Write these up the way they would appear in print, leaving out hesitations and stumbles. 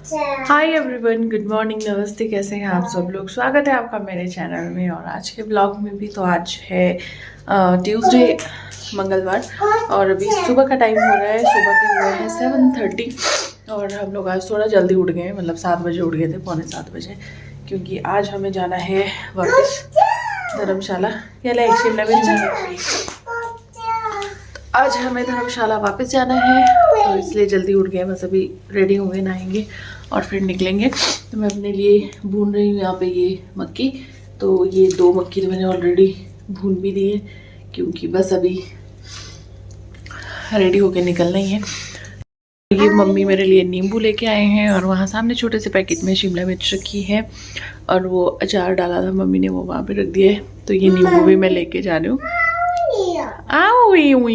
Hi everyone, good morning, नमस्ते। कैसे हैं आप सब लोग? स्वागत है आपका मेरे चैनल में और आज के ब्लॉग में भी। तो आज है ट्यूसडे, मंगलवार, और अभी सुबह का टाइम हो रहा है। सुबह के हुए हैं 7:30 और हम लोग आज थोड़ा जल्दी उठ गए हैं, मतलब 7 बजे उठ गए थे, पौने 7 बजे, क्योंकि आज हमें जाना है वापस धर्मशाला। क्या शिमला मिर्च, आज हमें धर्मशाला वापस जाना है, तो इसलिए जल्दी उठ गए। बस अभी रेडी होंगे, नहाएंगे और फिर निकलेंगे। तो मैं अपने लिए भून रही हूँ यहाँ पे ये मक्की। तो ये 2 मक्की तो मैंने ऑलरेडी भून भी दी है, क्योंकि बस अभी रेडी होके निकलना ही है। ये मम्मी मेरे लिए नींबू लेके आए हैं और वहाँ सामने छोटे से पैकेट में शिमला मिर्च रखी है और वो अचार डाला था मम्मी ने, वो वहाँ पे रख दिया है। तो ये नींबू भी मैं लेके जा रही हूँ। आओ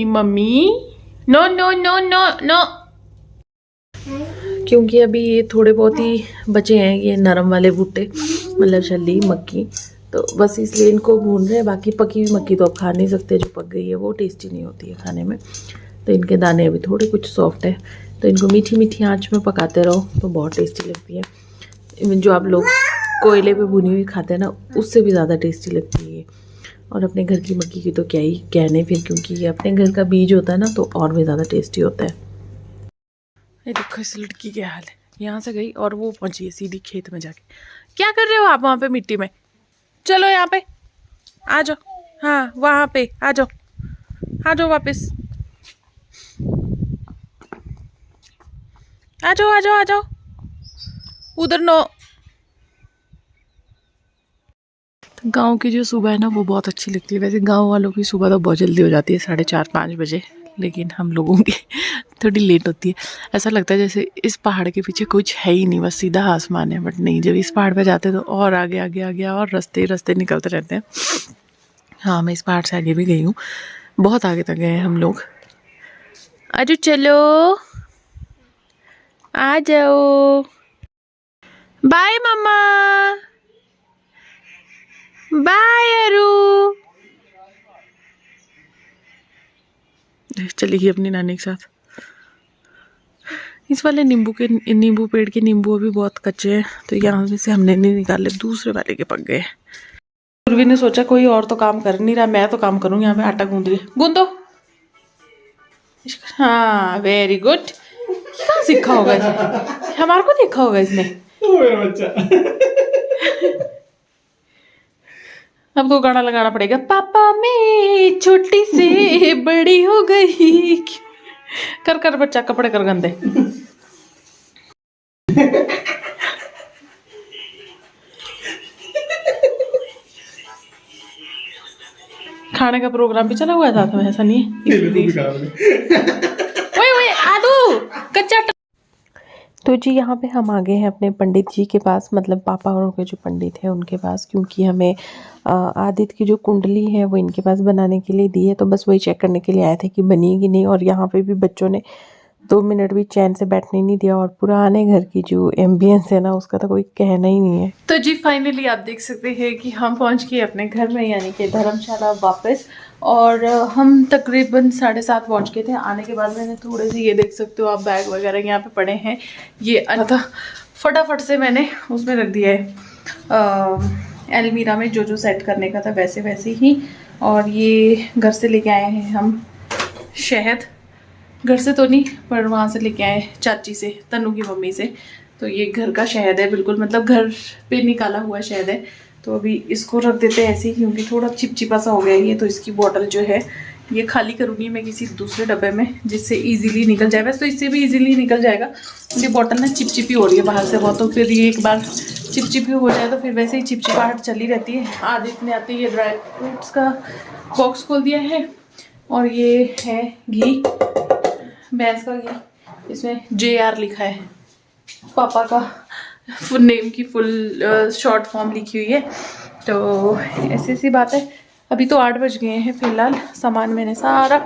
mummy, no no no no no, क्योंकि अभी ये थोड़े बहुत ही बचे हैं, ये नरम वाले भुट्टे, मतलब छल्ली मक्की। तो बस इसलिए इनको भून रहे हैं। बाकी पकी हुई मक्की तो अब खा नहीं सकते, जो पक गई है वो टेस्टी नहीं होती है खाने में। तो इनके दाने अभी थोड़े कुछ सॉफ्ट है, तो इनको मीठी मीठी आंच में पकाते रहो तो बहुत टेस्टी लगती है। इवन जो आप लोग कोयले पे भुनी हुई खाते हैं ना, उससे भी ज़्यादा टेस्टी लगती है। और अपने घर की मक्की की तो क्या ही कहने फिर, क्योंकि ये अपने घर का बीज होता है ना, तो और भी ज़्यादा टेस्टी होता है। ये देखो इस लड़की के हाल है, यहाँ से गई और वो पहुंची है सीधी खेत में जाके। क्या कर रहे हो आप वहाँ पे मिट्टी में? चलो यहाँ पे आ जाओ, हाँ वहाँ पे आ जाओ, आ जाओ वापस, आ जाओ आ जाओ आ जाओ, उधर नो। गांव की जो सुबह है ना, वो बहुत अच्छी लगती है। वैसे गांव वालों की सुबह तो बहुत जल्दी हो जाती है, 4:30-5 बजे, लेकिन हम लोगों की थोड़ी लेट होती है। ऐसा लगता है जैसे इस पहाड़ के पीछे कुछ है ही नहीं, बस सीधा आसमान है। बट नहीं, जब इस पहाड़ पे जाते हैं तो और आगे आगे आगे और रास्ते रास्ते निकलते रहते हैं। हाँ, मैं इस पहाड़ से आगे भी गई हूँ, बहुत आगे तक गए हैं हम लोग। आजो चलो, आ जाओ, बाय मम्मा, बाय अरू। चली गई अपनी नानी के साथ। इस वाले नींबू पेड़ के नींबू अभी बहुत कच्चे हैं, तो यहाँ में से हमने नहीं निकाले, दूसरे वाले के पक गए। पूर्वी ने सोचा कोई और तो काम कर नहीं रहा, मैं तो काम करूँ। यहाँ पे आटा गूंद रही, गूंदो। हाँ वेरी गुड। कहाँ सीखा होगा इसने? हमारे को देखा होगा इसने। मेरा बच्चा। अब तो गाना लगाना पड़ेगा, पापा मैं छोटी से बड़ी हो गई। कर कर बच्चा, कपड़े कर गंदे। खाने का प्रोग्राम भी चला हुआ है साथ में, ऐसा नहीं है। ओए आलू कच्चा। तो जी यहाँ पे हम आ गए हैं अपने पंडित जी के पास, मतलब पापा और उनके जो पंडित हैं उनके पास, क्योंकि हमें आदित्य की जो कुंडली है वो इनके पास बनाने के लिए दी है। तो बस वही चेक करने के लिए आए थे कि बनी कि नहीं। और यहाँ पे भी बच्चों ने 2 मिनट भी चैन से बैठने नहीं दिया, और पुराने घर की जो एम्बियंस है ना, उसका तो कोई कहना ही नहीं है। तो जी फाइनली आप देख सकते हैं कि हम पहुंच गए अपने घर में, यानी कि धर्मशाला वापस। और हम तकरीबन 7:30 पहुंच गए थे। आने के बाद मैंने थोड़े से, ये देख सकते हो आप, बैग वगैरह यहाँ पे पड़े हैं। ये था, फटाफट से मैंने उसमें रख दिया है अलमीरा में, जो सेट करने का था वैसे वैसे ही। और ये घर से लेके आए हैं हम शहद, घर से तो नहीं पर वहाँ से लेके आए चाची से, तनु की मम्मी से। तो ये घर का शहद है बिल्कुल, मतलब घर पे निकाला हुआ शहद है। तो अभी इसको रख देते हैं ऐसे ही, क्योंकि थोड़ा चिपचिपा सा हो गया है ये। तो इसकी बोतल जो है ये खाली करूँगी मैं किसी दूसरे डब्बे में, जिससे इजीली निकल जाए। वैसे तो इससे भी इजीली निकल जाएगा, ये बोतल ना चिपचिपी हो रही है बाहर से बहुत। तो फिर ये एक बार चिपचिपी हो जाए तो फिर वैसे ही चिपचिपाहट चली रहती है। आदित्य ने आते ही ये ड्राई फ्रूट्स का बॉक्स खोल दिया है, और ये है घी, भैंस का घी। इसमें JR लिखा है, पापा का फुल नेम की फुल शॉर्ट फॉर्म लिखी हुई है। तो ऐसी ऐसी बात है। अभी तो 8 बज गए हैं। फिलहाल सामान मैंने सारा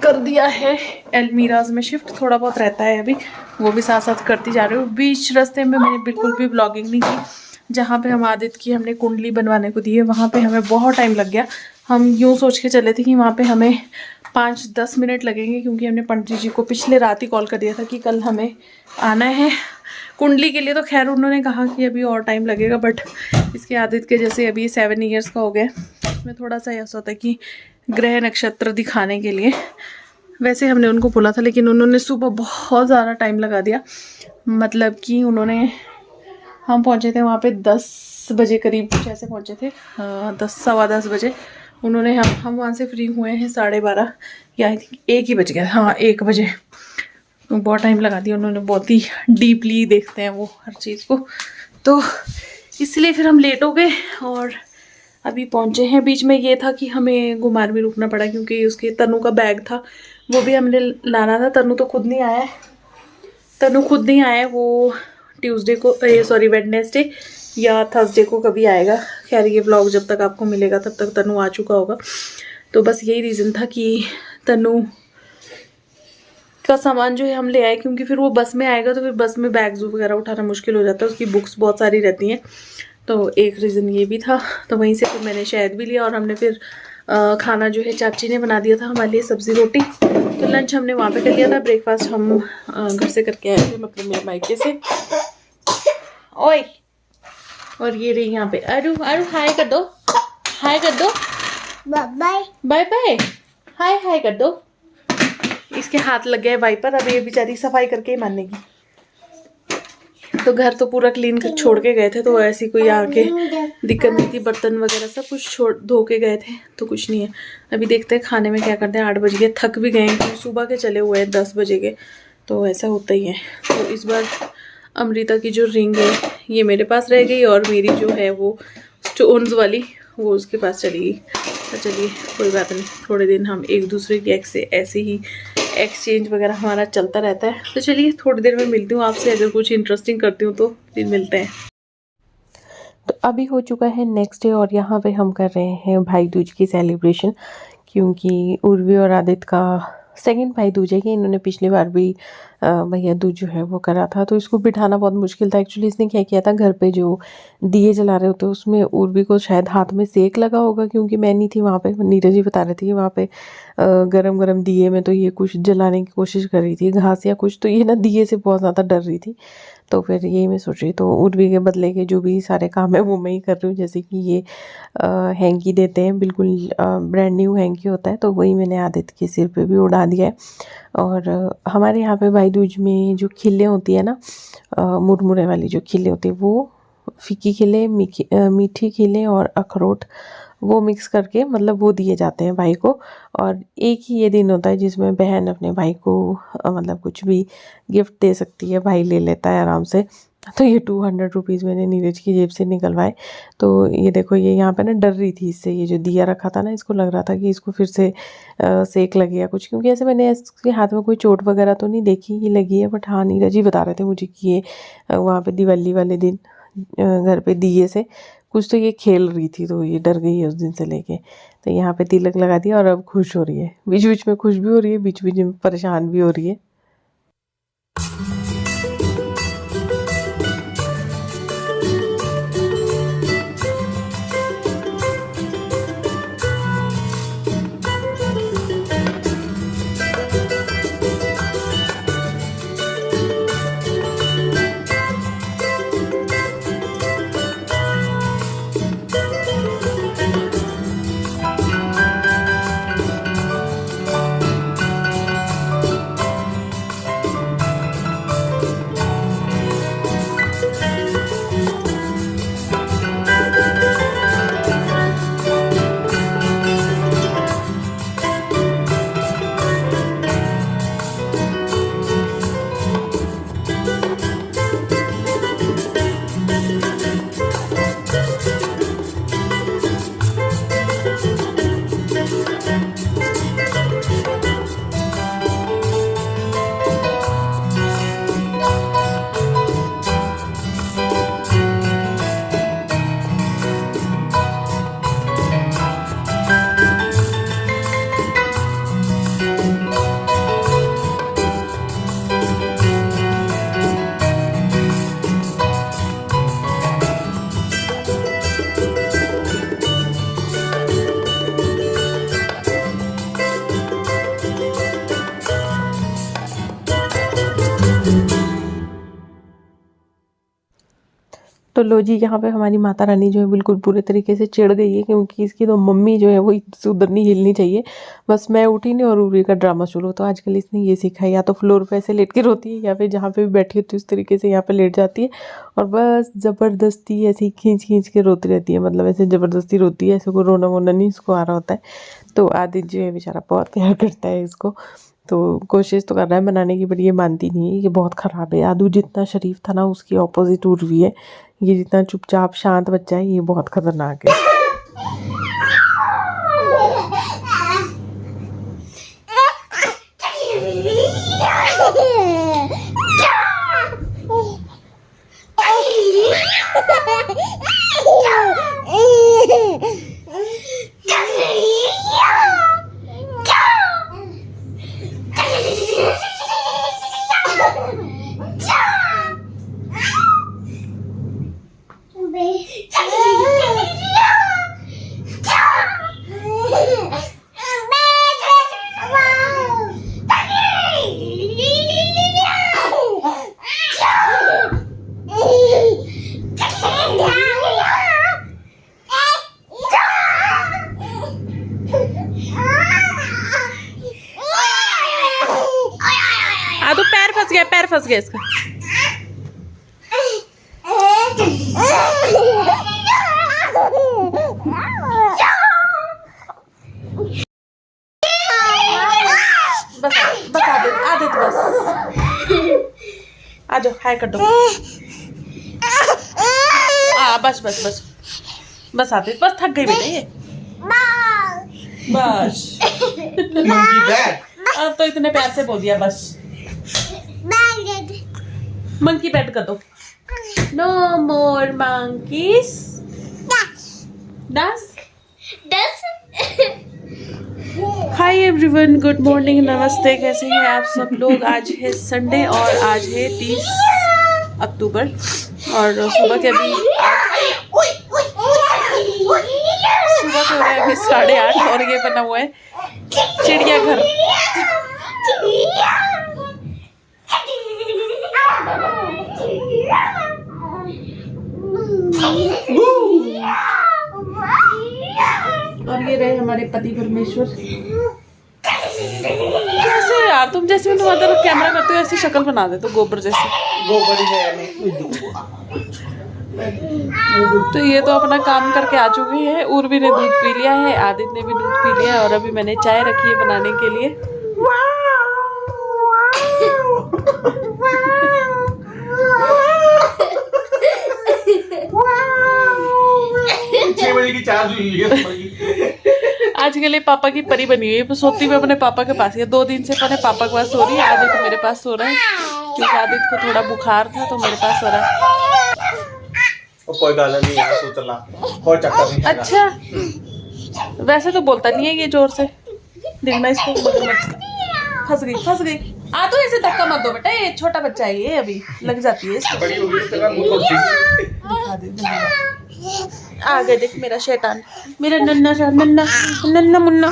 कर दिया है अलमीराज में शिफ्ट, थोड़ा बहुत रहता है अभी, वो भी साथ साथ करती जा रही हूँ। बीच रास्ते में मैंने बिल्कुल भी व्लॉगिंग नहीं की। जहाँ पे हम आदित्य की हमने कुंडली बनवाने को दी है, वहाँ पे हमें बहुत टाइम लग गया। हम यूँ सोच के चले थे कि वहाँ पे हमें 5-10 मिनट लगेंगे, क्योंकि हमने पंडित जी को पिछले रात ही कॉल कर दिया था कि कल हमें आना है कुंडली के लिए तो खैर उन्होंने कहा कि अभी और टाइम लगेगा, बट इसकी आदित्य के जैसे अभी 7 ईयर्स का हो गया, उसमें थोड़ा सा ऐसा होता है कि ग्रह नक्षत्र दिखाने के लिए वैसे हमने उनको बोला था, लेकिन उन्होंने सुबह बहुत ज़्यादा टाइम लगा दिया। मतलब कि हम पहुँचे थे वहाँ पे 10 बजे करीब कुछ ऐसे पहुँचे थे, 10 सवा 10 बजे। उन्होंने हम वहाँ से फ्री हुए हैं 12:30 या आई थिंक 1 ही बज गया, हाँ 1 बजे। तो बहुत टाइम लगा दिया उन्होंने, बहुत ही डीपली देखते हैं वो हर चीज़ को, तो इसलिए फिर हम लेट हो गए और अभी पहुँचे हैं। बीच में ये था कि हमें घुमार भी रुकना पड़ा क्योंकि उसके तनु का बैग था, वो भी हमने लाना था। तनु तो खुद नहीं आया है, वो ट्यूसडे को सॉरी वेडनेसडे या थर्सडे को कभी आएगा। खैर ये व्लॉग जब तक आपको मिलेगा तब तक तनु आ चुका होगा। तो बस यही रीज़न था कि तनु का सामान जो है हम ले आए, क्योंकि फिर वो बस में आएगा तो फिर बस में बैग्स वगैरह उठाना मुश्किल हो जाता है, उसकी बुक्स बहुत सारी रहती हैं। तो एक रीज़न ये भी था। तो वहीं से फिर मैंने शहद भी लिया और हमने फिर खाना जो है चाची ने बना दिया था हमारे लिए, सब्ज़ी रोटी। तो लंच हमने वहाँ पे कर लिया था, ब्रेकफास्ट हम घर से करके आए थे, मतलब मेरे मायके से। ओए, और ये रही यहाँ पे अरु हाय कर दो, हाय कर दो, बाय बाय बाय, हाय कर दो। इसके हाथ लग गए वाइपर, अब ये बेचारी सफाई करके ही मानेगी। तो घर तो पूरा क्लीन कर छोड़ के गए थे, तो ऐसी कोई आके दिक्कत नहीं थी। बर्तन वगैरह सब कुछ धो के गए थे, तो कुछ नहीं है। अभी देखते हैं खाने में क्या करते हैं। 8 बज गए, थक भी गए क्योंकि सुबह के चले हुए हैं 10 बजे के, तो ऐसा होता ही है। तो इस बार अमृता की जो रिंग है ये मेरे पास रह गई और मेरी जो है वो स्टोन्स वाली वो उसके पास चली गई। तो चलिए कोई बात नहीं, थोड़े दिन हम एक दूसरे की ऐसे ही एक्सचेंज वगैरह हमारा चलता रहता है। तो चलिए थोड़ी देर में मिलती हूँ आपसे, अगर कुछ इंटरेस्टिंग करती हूँ तो फिर मिलते हैं। तो अभी हो चुका है नेक्स्ट डे और यहाँ पे हम कर रहे हैं भाई दूज की सेलिब्रेशन, क्योंकि उर्वी और आदित्य का सेकंड भाई दूज है कि इन्होंने पिछली बार भी भैया दूज जो है वो करा था। तो इसको बिठाना बहुत मुश्किल था। एक्चुअली इसने क्या किया था, घर पे जो दिए जला रहे होते उसमें उर्वी को शायद हाथ में सेक लगा होगा, क्योंकि मैं नहीं थी वहाँ पे। नीरज जी बता रहे थे कि वहाँ पे गरम गरम दिए में तो ये कुछ जलाने की कोशिश कर रही थी, घास या कुछ, तो ये ना दिए से बहुत ज़्यादा डर रही थी। तो फिर यही मैं सोच रही, तो उर्वी के बदले के जो भी सारे काम है वो मैं ही कर रही हूँ। जैसे कि ये हैंकी देते हैं, बिल्कुल ब्रांड न्यू हैंकी होता है, तो वही मैंने आदित्य के सिर पे भी उड़ा दिया है। और हमारे यहाँ पे भाई दूज में जो खिल्ले होती है ना, मुरमुरे वाली जो खिल्ले होती है, वो फीकी खिले, मीठी खिले और अखरोट वो मिक्स करके मतलब वो दिए जाते हैं भाई को। और एक ही ये दिन होता है जिसमें बहन अपने भाई को मतलब कुछ भी गिफ्ट दे सकती है, भाई ले लेता है आराम से। तो ये 200 रुपीज़ मैंने नीरज की जेब से निकलवाए। तो ये देखो, ये यहाँ पे ना डर रही थी इससे, ये जो दिया रखा था ना, इसको लग रहा था कि इसको फिर से सेक लग गया कुछ, क्योंकि ऐसे मैंने इसके हाथ में कोई चोट वगैरह तो नहीं देखी कि लगी है। बट हाँ, नीरज ही बता रहे थे मुझे कि ये वहाँ पे दिवाली वाले दिन घर पे दिए से कुछ तो ये खेल रही थी, तो ये डर गई है उस दिन से लेके। तो यहाँ पे तिलक लगा दिया और अब खुश हो रही है, बीच बीच में खुश भी हो रही है, बीच बीच में परेशान भी हो रही है। तो लो जी, यहाँ पे हमारी माता रानी जो है बिल्कुल पूरे तरीके से चिढ़ गई है, क्योंकि इसकी तो मम्मी जो है वो उधर नहीं हिलनी चाहिए। बस मैं उठी नहीं और उर्वी का ड्रामा शुरू। तो आजकल इसने ये सीखा है, या तो फ्लोर पे ऐसे लेट के रोती है, या फिर जहाँ पे भी बैठी होती है उस तरीके से यहाँ पे लेट जाती है और बस ज़बरदस्ती ऐसे खींच खींच के रोती रहती है। मतलब ऐसे ज़बरदस्ती रोती है, ऐसे कोई रोना वोना नहीं इसको आ रहा होता है। तो आदित्य जो है बेचारा बहुत प्यार करता है इसको, तो कोशिश तो कर रहा है बनाने की, बट ये मानती नहीं है। ये बहुत ख़राब है। आदू जितना शरीफ था ना, उसकी ऑपोजिट उर्वी है। ये जितना चुपचाप शांत बच्चा है, ये बहुत खतरनाक है। आदू पैर फंस गया इसका। बस आदित्य बस आ जाओ, हाय कर दो। बस आदित्य बस, थक गई बेटा ये। बस अब तो इतने प्यार से बोल दिया, बस मंकी बैठ कर दो। नो मोर मंकीज। दस हाय एवरीवन, गुड मॉर्निंग, नमस्ते, कैसे हैं आप सब लोग। आज है संडे और आज है 30 अक्टूबर और सुबह के अभी सुबह के हो रहे हैं अभी 8:30 और ये बना हुआ है चिड़ियाघर। और ये रहे हमारे पति परमेश्वर। कैसे यार तुम, जैसे तुम अगर कैमरा करते हो ऐसी शक्ल बना दे तो गोबर जैसे। गोबर है। तो ये तो अपना काम करके आ चुके हैं। उर्वी ने दूध पी लिया है, आदित्य ने भी दूध पी लिया है और अभी मैंने चाय रखी है बनाने के लिए। 6 बजे की चार्ज हुई है। आज के लिए पापा की परी बनी हुई है, सोती में अपने पापा के पास है। 2 दिन से अपने पापा के पास सो रही है, आदित्य मेरे पास सो रहा है क्योंकि आदित्य को थोड़ा बुखार था तो मेरे पास सो रहा है। कोई गाला नहीं है, तो चला और चक्कर नहीं। अच्छा वैसे तो बोलता नहीं है ये जोर से, देखना इसको। फंस गई। आ तो ऐसे धक्का मत दो बेटा, ये छोटा बच्चा है, ये अभी लग जाती है इसको। बड़ी हो गई तेरा मुंह खोल दिखा दे। आ गए देख मेरा शैतान, मेरा नन्ना मुन्ना।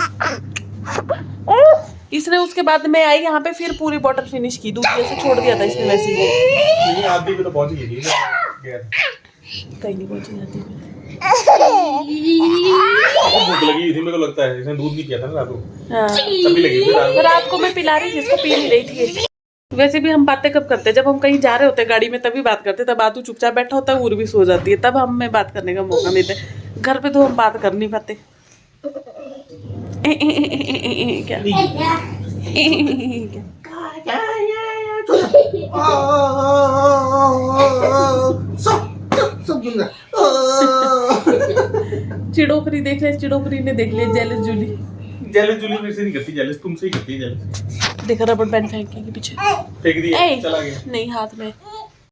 इसने उसके बाद में आई यहाँ पे, फिर पूरी बोतल फिनिश की। दूध जैसे छोड़ दिया था इसने वैसे ही। नहीं आप भी तो पहुंच गई थी कहीं नहीं पहुंची जाती। भूख लगी थी, मेरे को लगता है इसने दूध नहीं किया था ना रात को। हाँ तभी लगी थी रात को मैं पिला रही थी इसको, पी नहीं रही थी। वैसे भी हम बातें कब करते हैं, जब हम कहीं जा रहे होते हैं गाड़ी में तभी बात करते। तब आदू चुपचाप बैठा होता है, उर भी सो जाती है, तब हमें बात करने का मौका मिलता है। घर पे तो हम बात कर नहीं पाते। क्या चिड़ोकरी देख रहे, चिड़ोकरी ने देख लिया। जेलस जूली मेरे से नहीं करती, जेलस तुमसे ही करती है। जेलस देखा, रबड़ बैंड फेंक के पीछे फेंक दिया, चला गया। नहीं हाथ में